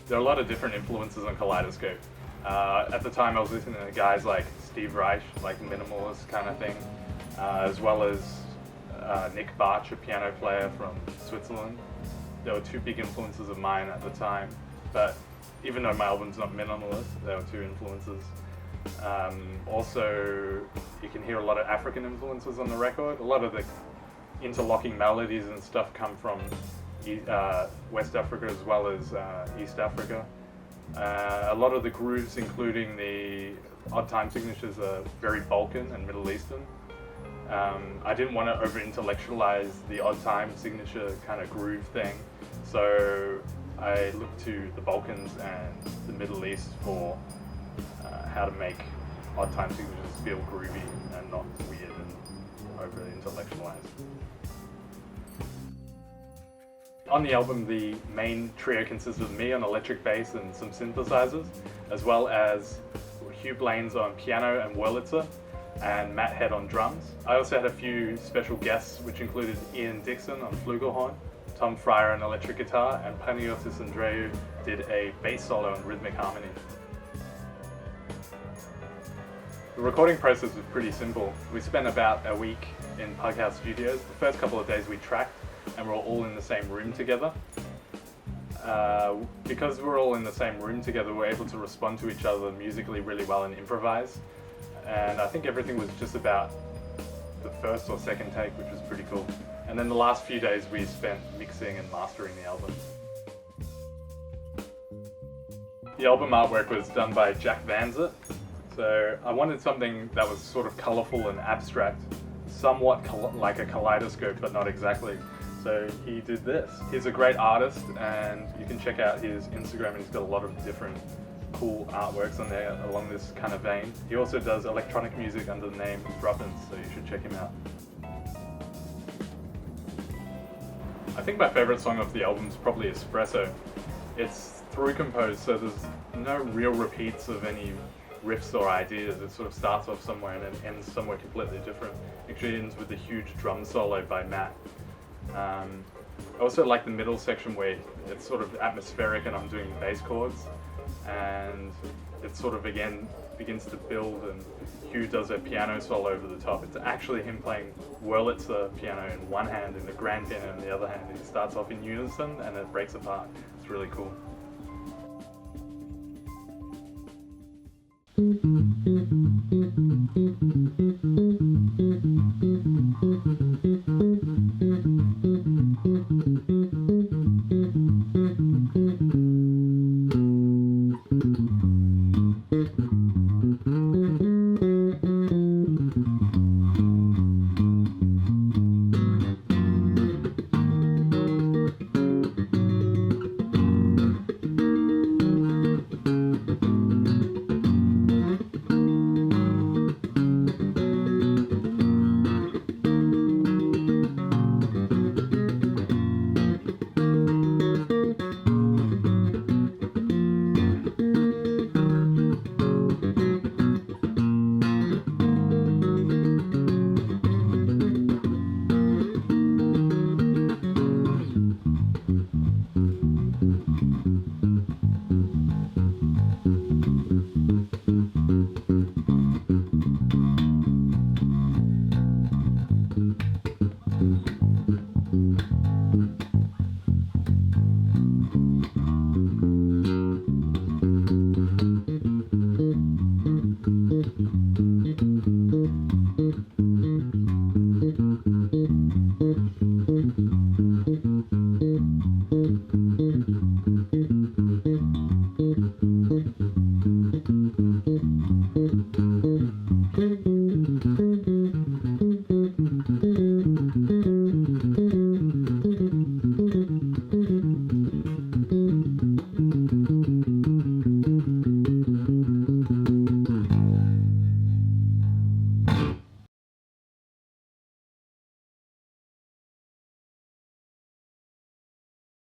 there are a lot of different influences on Kaleidoscope. At the time I was listening to guys like Steve Reich, like minimalist kind of thing, as well as Nick Bartsch, a piano player from Switzerland. There were two big influences of mine at the time, but even though my album's not minimalist, there were two influences. Also, you can hear a lot of African influences on the record. A lot of the interlocking melodies and stuff come from West Africa as well as East Africa. A lot of the grooves, including the odd time signatures, are very Balkan and Middle Eastern. I didn't want to over-intellectualize the odd time signature kind of groove thing, so I looked to the Balkans and the Middle East for how to make odd time signatures feel groovy and not weird and over-intellectualized. On the album, the main trio consists of me on electric bass and some synthesizers, as well as Hugh Blaines on piano and Wurlitzer, and Matt Head on drums. I also had a few special guests, which included Ian Dixon on flugelhorn, Tom Fryer on electric guitar, and Panagiotis Andreou did a bass solo on rhythmic harmony. The recording process was pretty simple. We spent about a week in Pughouse Studios. The first couple of days we tracked, and we're all in the same room together. Because we're all in the same room together, we're able to respond to each other musically really well and improvise. And I think everything was just about the first or second take, which was pretty cool. And then the last few days we spent mixing and mastering the album. The album artwork was done by Jack Vanzit. So I wanted something that was sort of colourful and abstract, somewhat like a kaleidoscope, but not exactly. So he did this. He's a great artist, and you can check out his Instagram, and he's got a lot of different cool artworks on there along this kind of vein. He also does electronic music under the name Droppins, so you should check him out. I think my favourite song off the album is probably Espresso. It's through composed, so there's no real repeats of any riffs or ideas. It sort of starts off somewhere and then ends somewhere completely different. Actually ends with a huge drum solo by Matt. I also like the middle section where it's sort of atmospheric and I'm doing bass chords, and it sort of again begins to build, and Hugh does a piano solo over the top. It's actually him playing Wurlitzer piano in one hand and the grand piano in the other hand. It starts off in unison and it breaks apart. It's really cool.